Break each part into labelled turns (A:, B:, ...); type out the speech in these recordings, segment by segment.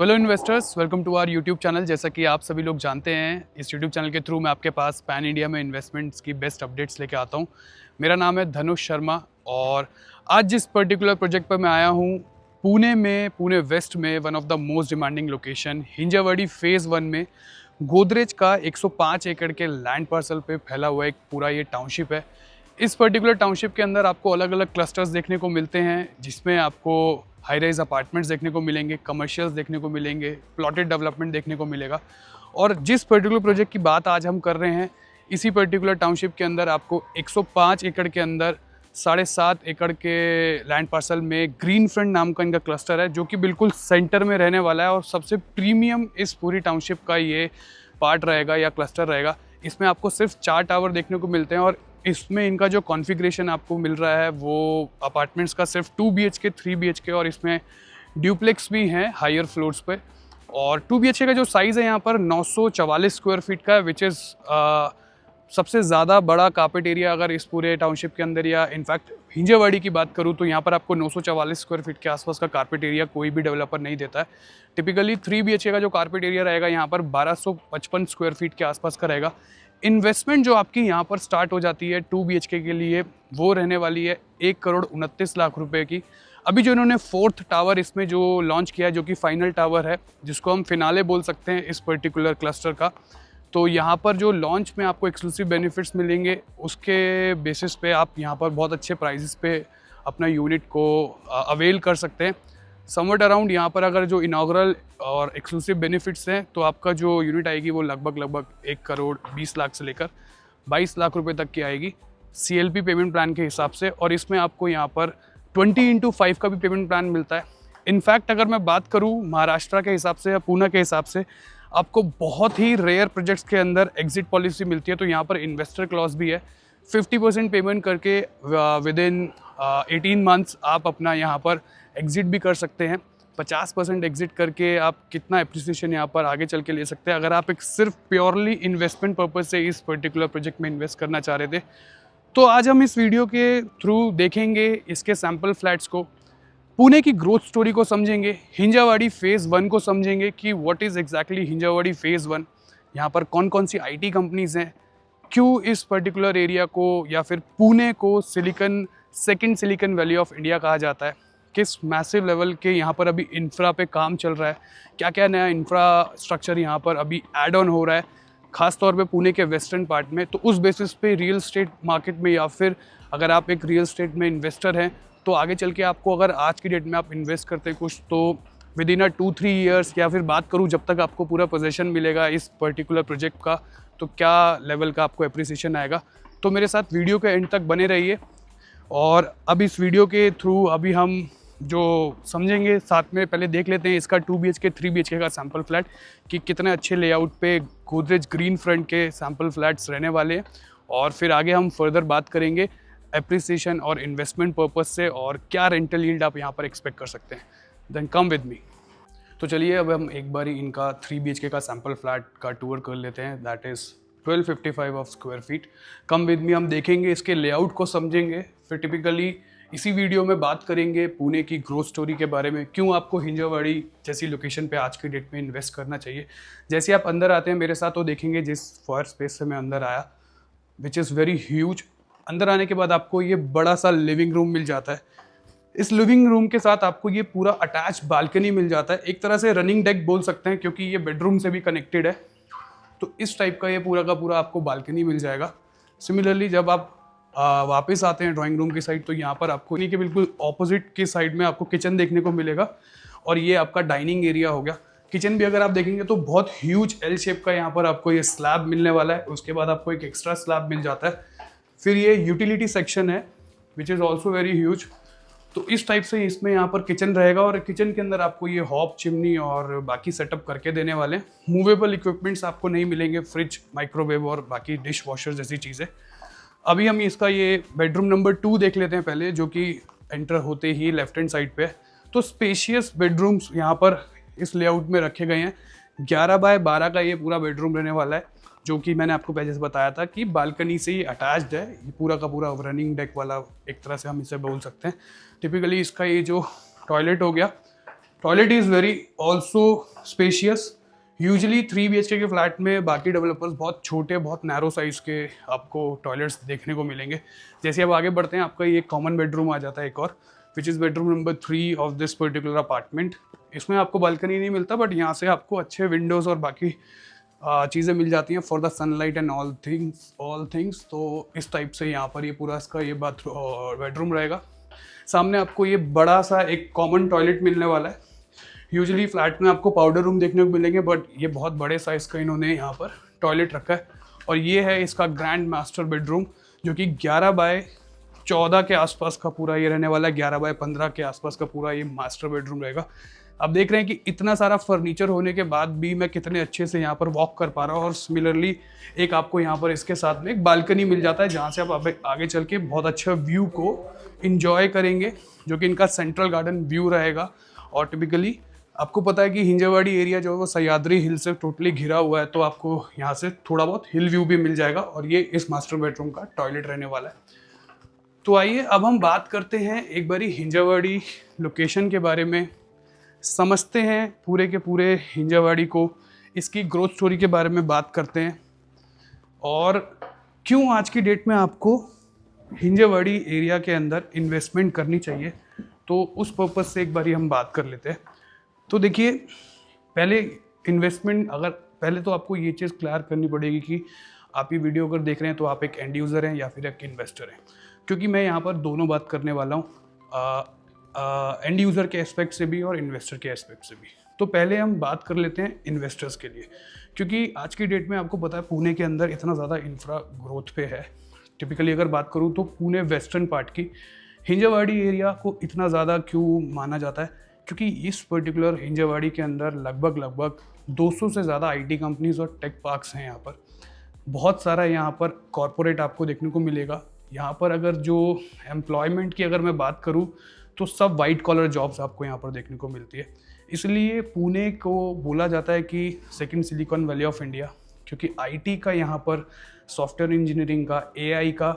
A: Hello investors, welcome to our YouTube channel. जैसा कि आप सभी लोग जानते हैं, इस यूट्यूब चैनल के थ्रू मैं आपके पास पैन इंडिया में इन्वेस्टमेंट्स की बेस्ट अपडेट्स लेके आता हूं। मेरा नाम है धनुष शर्मा और आज जिस पर्टिकुलर प्रोजेक्ट पर मैं आया हूं, पुणे वेस्ट में one of the most demanding location Hinjawadi phase 1 में गोदरेज का 105 एकड़ के लैंड पार्सल पे फैला हुआ एक पूरा ये टाउनशिप है। इस पर्टिकुलर टाउनशिप के अंदर आपको अलग अलग क्लस्टर्स देखने को मिलते हैं, जिसमें आपको हाई राइज अपार्टमेंट्स देखने को मिलेंगे, कमर्शियल्स देखने को मिलेंगे, प्लॉटेड डेवलपमेंट देखने को मिलेगा। और जिस पर्टिकुलर प्रोजेक्ट की बात आज हम कर रहे हैं, इसी पर्टिकुलर टाउनशिप के अंदर आपको 105 एकड़ के अंदर 7.5 एकड़ के लैंड पार्सल में ग्रीन फ्रंट नाम का इनका क्लस्टर है, जो कि बिल्कुल सेंटर में रहने वाला है और सबसे प्रीमियम इस पूरी टाउनशिप का ये पार्ट रहेगा या क्लस्टर रहेगा। इसमें आपको सिर्फ 4 टावर देखने को मिलते हैं और इसमें इनका जो कॉन्फ़िगरेशन आपको मिल रहा है वो अपार्टमेंट्स का सिर्फ 2 BHK 3 BHK और इसमें ड्यूप्लेक्स भी हैं हायर फ्लोर्स पे। और 2 BHK का जो साइज़ है यहाँ पर 944 स्क्वायर फीट का है, विच इज़ सबसे ज़्यादा बड़ा कारपेट एरिया अगर इस पूरे टाउनशिप के अंदर या इनफैक्ट हिंजावाड़ी की बात करूँ तो यहाँ पर आपको 944 स्क्वायर फीट के आसपास का कारपेट एरिया कोई भी डेवलपर नहीं देता है। टिपिकली 3 BHK का जो कारपेट एरिया रहेगा यहाँ पर 1255 स्क्वायर फीट के आसपास का रहेगा। इन्वेस्टमेंट जो आपकी यहाँ पर स्टार्ट हो जाती है 2 BHK के लिए, वो रहने वाली है 1,29,00,000 रुपए की। अभी जो इन्होंने 4th टावर इसमें जो लॉन्च किया है, जो कि फाइनल टावर है, जिसको हम फिनाले बोल सकते हैं इस पर्टिकुलर क्लस्टर का, तो यहाँ पर जो लॉन्च में आपको एक्सक्लूसिव बेनिफिट्स मिलेंगे, उसके बेसिस पे आप यहाँ पर बहुत अच्छे प्राइसेस पे अपना यूनिट को अवेल कर सकते हैं। समवट अराउंड यहाँ पर अगर जो इनाग्रल और एक्सक्लूसिव बेनिफिट्स हैं, तो आपका जो यूनिट आएगी वो लगभग 1,20,00,000 से लेकर 22 लाख रुपए तक की आएगी CLP पेमेंट प्लान के हिसाब से। और इसमें आपको यहाँ पर 20x5 का भी पेमेंट प्लान मिलता है। इनफैक्ट अगर मैं बात करूँ महाराष्ट्र के हिसाब से या पूना के हिसाब से, आपको बहुत ही रेयर प्रोजेक्ट्स के अंदर एग्जिट पॉलिसी मिलती है। तो यहाँ पर इन्वेस्टर क्लॉज भी है, 50% पेमेंट करके विद इन 18 मंथ्स आप अपना यहाँ पर एग्जिट भी कर सकते हैं। 50% एग्जिट करके आप कितना एप्रिसिएशन यहाँ पर आगे चल के ले सकते हैं, अगर आप एक सिर्फ प्योरली इन्वेस्टमेंट पर्पज से इस पर्टिकुलर प्रोजेक्ट में इन्वेस्ट करना चाह रहे थे। तो आज हम इस वीडियो के थ्रू देखेंगे इसके सैम्पल फ्लैट्स को, पुणे की ग्रोथ स्टोरी को समझेंगे, हिंजावाड़ी फेज़ 1 को समझेंगे कि what is exactly Hinjawadi phase 1, यहाँ पर कौन कौन सी IT कंपनीज़ हैं, क्यों इस पर्टिकुलर एरिया को या फिर पुणे को second silicon valley of India कहा जाता है, किस मैसिव लेवल के यहाँ पर अभी इंफ्रा पे काम चल रहा है, क्या क्या नया इंफ्रास्ट्रक्चर यहाँ पर अभी ऐड ऑन हो रहा है, खास तौर पे पुणे के वेस्टर्न पार्ट में। तो उस बेसिस पे रियल स्टेट मार्केट में या फिर अगर आप एक रियल स्टेट में इन्वेस्टर हैं, तो आगे चल के आपको अगर आज की डेट में आप इन्वेस्ट करते हैं कुछ, तो विद इन 2-3 ईयर्स या फिर बात करूँ जब तक आपको पूरा पोजेशन मिलेगा इस पर्टिकुलर प्रोजेक्ट का, तो क्या लेवल का आपको एप्रिसिएशन आएगा। तो मेरे साथ वीडियो के एंड तक बने रहिए। और अब इस वीडियो के थ्रू अभी हम जो समझेंगे, साथ में पहले देख लेते हैं इसका 2 BHK 3 BHK का सैम्पल फ्लैट कि कितने अच्छे लेआउट पे गोदरेज ग्रीन फ्रंट के सैम्पल फ्लैट्स रहने वाले हैं। और फिर आगे हम फर्दर बात करेंगे एप्रिसिएशन और इन्वेस्टमेंट पर्पस से और क्या रेंटल यील्ड आप यहाँ पर एक्सपेक्ट कर सकते हैं। Then come with me. तो चलिए अब हम एक बार इनका 3 BHK का सैम्पल फ्लैट का टूर कर लेते हैं, that is 1255 of square feet. Come with मी, हम देखेंगे इसके लेआउट को समझेंगे, फिर टिपिकली इसी वीडियो में बात करेंगे पुणे की ग्रोथ स्टोरी के बारे में, क्यों आपको हिंजावाड़ी जैसी लोकेशन पे आज की डेट में इन्वेस्ट करना चाहिए। जैसे आप अंदर आते हैं मेरे साथ, तो देखेंगे जिस फॉयर स्पेस से मैं अंदर आया, विच इज़ वेरी ह्यूज। अंदर आने के बाद आपको ये बड़ा सा लिविंग रूम मिल जाता है। इस लिविंग रूम के साथ आपको ये पूरा अटैच बालकनी मिल जाता है, एक तरह से रनिंग डेक बोल सकते हैं क्योंकि ये बेडरूम से भी कनेक्टेड है। तो इस टाइप का ये पूरा का पूरा आपको बालकनी मिल जाएगा। सिमिलरली जब आप वापस आते हैं ड्राइंग रूम की साइड, तो यहाँ पर आपको इन्हीं के बिल्कुल ऑपोजिट की साइड में आपको किचन देखने को मिलेगा और ये आपका डाइनिंग एरिया हो गया। किचन भी अगर आप देखेंगे तो बहुत ह्यूज L शेप का यहाँ पर आपको ये स्लैब मिलने वाला है। उसके बाद आपको एक एक्स्ट्रा स्लैब मिल जाता है। फिर ये यूटिलिटी सेक्शन है which is also very huge. तो इस टाइप से इसमें यहाँ पर किचन रहेगा और किचन के अंदर आपको ये हॉब, चिमनी और बाकी सेटअप करके देने वाले हैं। मूवेबल इक्विपमेंट्स आपको नहीं मिलेंगे, फ्रिज, माइक्रोवेव और बाकी डिश वॉशर जैसी चीज़ें। अभी हम इसका ये बेडरूम नंबर 2 देख लेते हैं पहले, जो कि एंटर होते ही लेफ्ट हैंड साइड पे है। तो स्पेशियस बेडरूम्स यहाँ पर इस लेआउट में रखे गए हैं। 11 बाय 12 का ये पूरा बेडरूम रहने वाला है, जो कि मैंने आपको पहले से बताया था कि बालकनी से ही अटैच्ड है। ये पूरा का पूरा रनिंग डेक वाला एक तरह से हम इसे बोल सकते हैं। टिपिकली इसका ये जो टॉयलेट हो गया, toilet is very also spacious. Usually 3 BHK के फ्लैट में बाकी डेवलपर्स बहुत छोटे, बहुत नैरो साइज़ के आपको टॉयलेट्स देखने को मिलेंगे। जैसे अब आगे बढ़ते हैं, आपका ये कॉमन बेडरूम आ जाता है एक और, which is bedroom number 3 of this particular apartment. इसमें आपको बालकनी नहीं मिलता, बट यहाँ से आपको अच्छे विंडोज़ और बाकी चीज़ें मिल जाती हैं for the sunlight and all things. तो इस टाइप से यहाँ पर ये पूरा इसका ये बेडरूम रहेगा। सामने आपको ये बड़ा सा एक कॉमन टॉयलेट मिलने वाला है। यूजुअली फ्लैट में आपको पाउडर रूम देखने को मिलेंगे, बट ये बहुत बड़े साइज़ का इन्होंने यहाँ पर टॉयलेट रखा है। और ये है इसका ग्रैंड मास्टर बेडरूम, जो कि 11x14 के आसपास का पूरा ये रहने वाला है। 11x15 के आसपास का पूरा ये मास्टर बेडरूम रहेगा। अब देख रहे हैं कि इतना सारा फर्नीचर होने के बाद भी मैं कितने अच्छे से यहाँ पर वॉक कर पा रहा हूँ। और सिमिलरली एक आपको यहाँ पर इसके साथ में एक बालकनी मिल जाता है, जहाँ से आप आगे चल के बहुत अच्छा व्यू को इंजॉय करेंगे, जो कि इनका सेंट्रल गार्डन व्यू रहेगा। और टिपिकली आपको पता है कि हिंजावाड़ी एरिया जो है वो सह्याद्री हिल से टोटली घिरा हुआ है, तो आपको यहाँ से थोड़ा बहुत हिल व्यू भी मिल जाएगा। और ये इस मास्टर बेडरूम का टॉयलेट रहने वाला है। तो आइए अब हम बात करते हैं एक बारी हिंजावाड़ी लोकेशन के बारे में, समझते हैं पूरे के पूरे हिंजावाड़ी को, इसकी ग्रोथ स्टोरी के बारे में बात करते हैं, और क्यों आज की डेट में आपको हिंजावाड़ी एरिया के अंदर इन्वेस्टमेंट करनी चाहिए। तो उस पर्पज़ से एक बारी हम बात कर लेते हैं। तो देखिए, पहले इन्वेस्टमेंट, अगर पहले तो आपको ये चीज़ क्लियर करनी पड़ेगी कि आप ये वीडियो अगर देख रहे हैं तो आप एक एंड यूज़र हैं या फिर एक इन्वेस्टर हैं, क्योंकि मैं यहाँ पर दोनों बात करने वाला हूँ, एंड यूज़र के एस्पेक्ट से भी और इन्वेस्टर के एस्पेक्ट से भी। तो पहले हम बात कर लेते हैं इन्वेस्टर्स के लिए, क्योंकि आज की डेट में आपको पता है पुणे के अंदर इतना ज़्यादा इंफ्रा ग्रोथ पे है। टिपिकली अगर बात करूँ तो पुणे वेस्टर्न पार्ट की हिंजावाड़ी एरिया को इतना ज़्यादा क्यों माना जाता है, क्योंकि इस पर्टिकुलर हिंजावाड़ी के अंदर लगभग 200 से ज़्यादा IT कंपनीज और टेक पार्क्स हैं। यहाँ पर बहुत सारा यहाँ पर कॉरपोरेट आपको देखने को मिलेगा। यहाँ पर अगर जो एम्प्लॉयमेंट की अगर मैं बात करूँ तो सब वाइट कॉलर जॉब्स आपको यहाँ पर देखने को मिलती है। इसलिए पुणे को बोला जाता है कि second silicon valley of India, क्योंकि IT का यहाँ पर, सॉफ्टवेयर इंजीनियरिंग का, AI का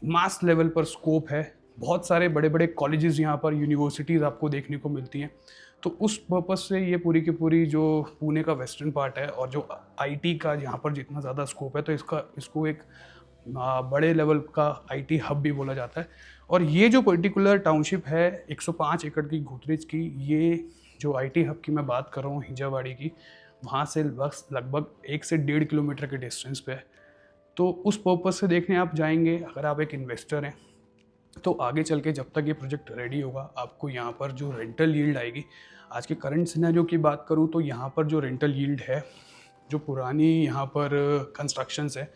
A: मास लेवल पर स्कोप है। बहुत सारे बड़े बड़े कॉलेजेस यहाँ पर, यूनिवर्सिटीज़ आपको देखने को मिलती हैं। तो उस पर्पज़ से ये पूरी की पूरी जो पुणे का वेस्टर्न पार्ट है और जो IT का यहाँ पर जितना ज़्यादा स्कोप है, तो इसको एक बड़े लेवल का IT हब भी बोला जाता है। और ये जो पर्टिकुलर टाउनशिप है 105 एकड़ की गोदरेज की, ये जो IT हब की मैं बात कर रहा हूँ हिंजावाड़ी की, वहाँ से लगभग 1 से 1.5 किलोमीटर के डिस्टेंस पे है। तो उस पर्पज़ से देखने आप जाएंगे, अगर आप एक इन्वेस्टर हैं, तो आगे चल के जब तक ये प्रोजेक्ट रेडी होगा, आपको यहाँ पर जो रेंटल यील्ड आएगी, आज के करंट सिनेरियो की बात करूँ तो यहाँ पर जो रेंटल यील्ड है, जो पुरानी यहाँ पर कंस्ट्रक्शंस है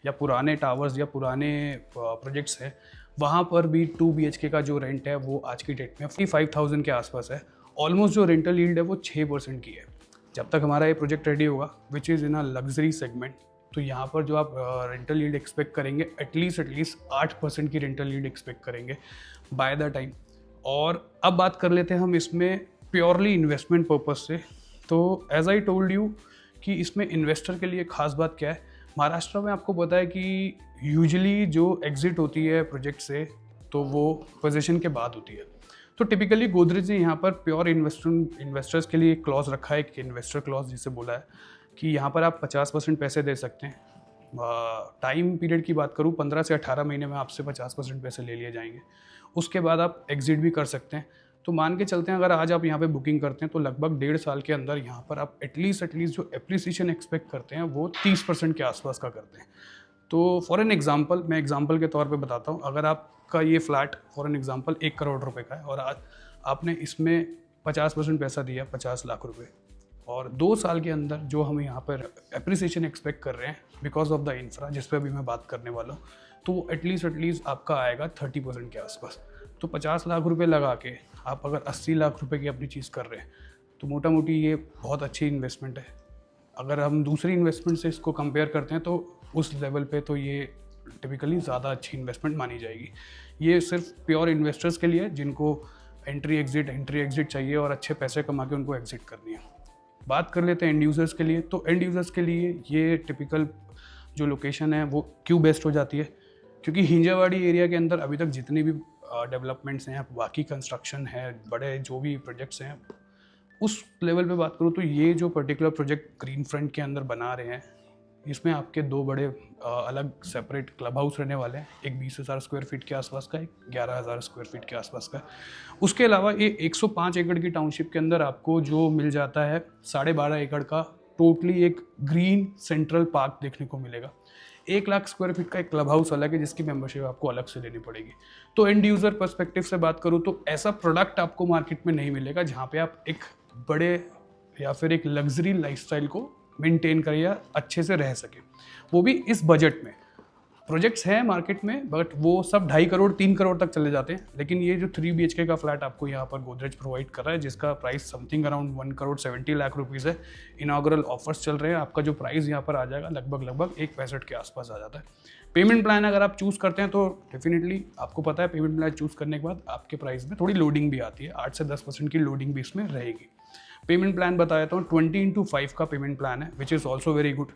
A: या पुराने टावर्स या पुराने प्रोजेक्ट्स हैं, वहाँ पर भी 2 BHK का जो रेंट है वो आज की डेट में 45,000 के आसपास है। ऑलमोस्ट जो रेंटल यील्ड है वो 6% की है। जब तक हमारा ये प्रोजेक्ट रेडी होगा, which is in a luxury segment, तो यहाँ पर जो आप रेंटल यील्ड एक्सपेक्ट करेंगे, एटलीस्ट 8% की रेंटल यील्ड एक्सपेक्ट करेंगे बाय द टाइम। और अब बात कर लेते हैं हम इसमें प्योरली इन्वेस्टमेंट पर्पज़ से। तो एज आई टोल्ड यू कि इसमें इन्वेस्टर के लिए ख़ास बात क्या है, महाराष्ट्र में आपको पता है कि यूजुअली जो एग्ज़िट होती है प्रोजेक्ट से, तो वो पोजीशन के बाद होती है। तो टिपिकली गोदरेज ने यहाँ पर प्योर इन्वेस्टर्स के लिए एक क्लॉज रखा है, एक इन्वेस्टर क्लॉज जिसे बोला है, कि यहाँ पर आप 50% पैसे दे सकते हैं। टाइम पीरियड की बात करूँ, 15 से 18 महीने में आपसे 50% पैसे ले लिए जाएंगे। उसके बाद आप एग्जिट भी कर सकते हैं। तो मान के चलते हैं, अगर आज आप यहाँ पे बुकिंग करते हैं तो लगभग 1.5 साल के अंदर यहाँ पर आप एटलीस्ट जो एप्रिसिएशन एक्सपेक्ट करते हैं वो 30% के आसपास का करते हैं। तो फॉर एन एग्जांपल, मैं एग्जांपल के तौर पे बताता हूँ, अगर आपका ये flat for an example 1 crore रुपए का है और आज आपने इसमें 50% पैसा दिया, 50 लाख रुपए, और 2 साल के अंदर जो हम यहाँ पर एप्रिसिएशन एक्सपेक्ट कर रहे हैं बिकॉज ऑफ द इंफ्रा, जिस पर अभी मैं बात करने वाला हूँ, तो वो एटलीस्ट आपका आएगा 30% के आसपास। तो 50 लाख रुपए लगा के आप अगर 80 लाख रुपए की अपनी चीज़ कर रहे हैं, तो मोटा मोटी ये बहुत अच्छी इन्वेस्टमेंट है। अगर हम दूसरी इन्वेस्टमेंट से इसको कंपेयर करते हैं तो उस लेवल पे तो ये टिपिकली ज़्यादा अच्छी इन्वेस्टमेंट मानी जाएगी। ये सिर्फ प्योर इन्वेस्टर्स के लिए जिनको एंट्री एग्जिट चाहिए और अच्छे पैसे कमा के उनको एग्जिट करनी है। बात कर लेते हैं एंड यूज़र्स के लिए। तो एंड यूज़र्स के लिए ये टिपिकल जो लोकेशन है वो क्यों बेस्ट हो जाती है, क्योंकि हिंजावाड़ी एरिया के अंदर अभी तक जितनी भी डेवलपमेंट्स हैं, बाकी कंस्ट्रक्शन है, बड़े जो भी प्रोजेक्ट्स हैं, उस लेवल पे बात करूँ तो ये जो पर्टिकुलर प्रोजेक्ट ग्रीन फ्रंट के अंदर बना रहे हैं, इसमें आपके दो बड़े अलग सेपरेट क्लब हाउस रहने वाले हैं, एक 20,000 स्क्वायर फीट के आसपास का, एक 11,000 स्क्वायर फीट के आसपास का। उसके अलावा ये 105 एकड़ की टाउनशिप के अंदर आपको जो मिल जाता है 12.5 एकड़ का टोटली एक ग्रीन सेंट्रल पार्क देखने को मिलेगा। 1 लाख स्क्वायर फीट का एक क्लब हाउस अलग है जिसकी मेंबरशिप आपको अलग से लेनी पड़ेगी। तो एंड यूज़र पर्सपेक्टिव से बात करूँ तो ऐसा प्रोडक्ट आपको मार्केट में नहीं मिलेगा जहाँ पे आप एक बड़े या फिर एक लग्जरी लाइफस्टाइल को मेंटेन करें या अच्छे से रह सके, वो भी इस बजट में। प्रोजेक्ट्स हैं मार्केट में बट वो सब 2.5 करोड़ 3 करोड़ तक चले जाते हैं, लेकिन ये जो 3 BHK का फ्लैट आपको यहाँ पर गोदरेज प्रोवाइड कर रहा है जिसका price something around 1 crore 70 lakh rupees है। इनॉग्रल ऑफर्स चल रहे हैं, आपका जो प्राइस यहाँ पर आ जाएगा लगभग 1.65 के आसपास आ जाता है। पेमेंट प्लान अगर आप चूज़ करते हैं तो डेफिनेटली आपको पता है पेमेंट प्लान चूज़ करने के बाद आपके प्राइस में थोड़ी लोडिंग भी आती है, 8 से 10% की लोडिंग भी इसमें रहेगी। पेमेंट प्लान बताया तो 20x5 का पेमेंट प्लान है which is also very good.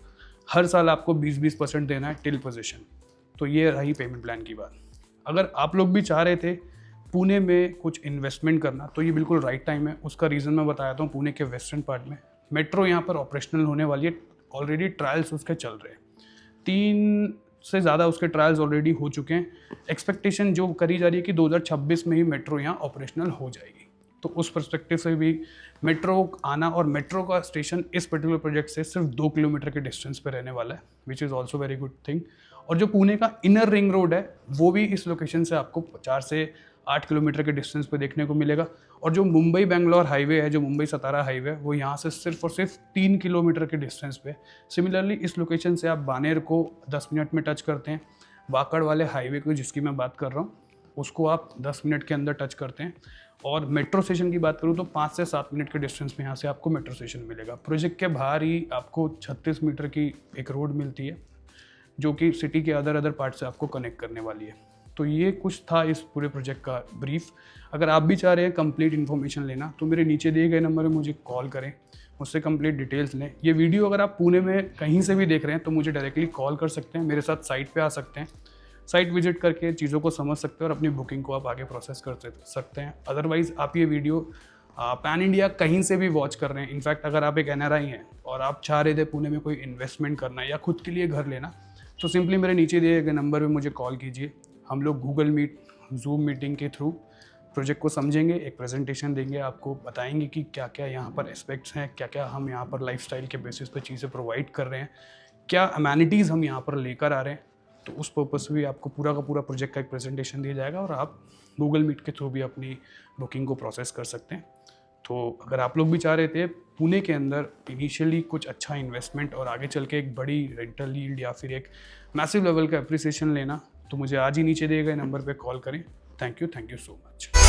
A: हर साल आपको 20% देना है टिल पोजीशन। तो ये रही पेमेंट प्लान की बात। अगर आप लोग भी चाह रहे थे पुणे में कुछ इन्वेस्टमेंट करना तो ये बिल्कुल राइट टाइम है। उसका रीज़न मैं बताता हूँ। पुणे के वेस्टर्न पार्ट में मेट्रो यहाँ पर ऑपरेशनल होने वाली है, ऑलरेडी ट्रायल्स उसके चल रहे हैं, 3 से ज़्यादा उसके ट्रायल्स ऑलरेडी हो चुके हैं। एक्सपेक्टेशन जो करी जा रही है कि 2026 में ही मेट्रो यहाँ ऑपरेशनल हो जाएगी। तो उस पर्सपेक्टिव से भी मेट्रो आना, और मेट्रो का स्टेशन इस पर्टिकुलर प्रोजेक्ट से सिर्फ 2 किलोमीटर के डिस्टेंस पे रहने वाला है which is also very good thing. और जो पुणे का इनर रिंग रोड है वो भी इस लोकेशन से आपको 4 से 8 किलोमीटर के डिस्टेंस पे देखने को मिलेगा। और जो मुंबई बेंगलोर हाईवे है, जो मुंबई सतारा हाईवे, वो यहाँ से सिर्फ और सिर्फ 3 किलोमीटर के डिस्टेंस पे। सिमिलरली इस लोकेशन से आप बानेर को 10 मिनट में टच करते हैं, वाकड़ वाले हाईवे को जिसकी मैं बात कर रहा हूँ उसको आप 10 मिनट के अंदर टच करते हैं। और मेट्रो स्टेशन की बात करूँ तो 5 से 7 मिनट के डिस्टेंस में यहाँ से आपको मेट्रो स्टेशन मिलेगा। प्रोजेक्ट के बाहर ही आपको 36 मीटर की एक रोड मिलती है जो कि सिटी के अदर पार्ट से आपको कनेक्ट करने वाली है। तो ये कुछ था इस पूरे प्रोजेक्ट का ब्रीफ। अगर आप भी चाह रहे हैं कंप्लीट इन्फॉर्मेशन लेना तो मेरे नीचे दिए गए नंबर में मुझे कॉल करें, मुझसे कंप्लीट डिटेल्स लें। ये वीडियो अगर आप पुणे में कहीं से भी देख रहे हैं तो मुझे डायरेक्टली कॉल कर सकते हैं, मेरे साथ साइट पे आ सकते हैं, साइट विजिट करके चीज़ों को समझ सकते हैं और अपनी बुकिंग को आप आगे प्रोसेस कर सकते हैं। अदरवाइज़ आप ये वीडियो पैन इंडिया कहीं से भी वॉच कर रहे हैं। इनफैक्ट अगर आप एक NRI हैं और आप चाह रहे थे पुणे में कोई इन्वेस्टमेंट करना या खुद के लिए घर लेना, तो सिंपली मेरे नीचे दिए गए नंबर पे मुझे कॉल कीजिए। हम लोग गूगल मीट, जूम मीटिंग के थ्रू प्रोजेक्ट को समझेंगे, एक प्रेजेंटेशन देंगे, आपको बताएंगे कि क्या क्या यहाँ पर एस्पेक्ट्स हैं, क्या क्या हम यहाँ पर लाइफस्टाइल के बेसिस पे चीज़ें प्रोवाइड कर रहे हैं, क्या अमेनिटीज़ हम यहाँ पर लेकर आ रहे हैं। तो उस पर्पज़ से भी आपको पूरा का पूरा प्रोजेक्ट का एक प्रेजेंटेशन दिया जाएगा और आप गूगल मीट के थ्रू भी अपनी बुकिंग को प्रोसेस कर सकते हैं। तो अगर आप लोग भी चाह रहे थे पुणे के अंदर इनिशियली कुछ अच्छा इन्वेस्टमेंट और आगे चल के एक बड़ी रेंटल यील्ड या फिर एक मैसिव लेवल का एप्रिसिएशन लेना, तो मुझे आज ही नीचे दिए गए नंबर पे कॉल करें। Thank you so much.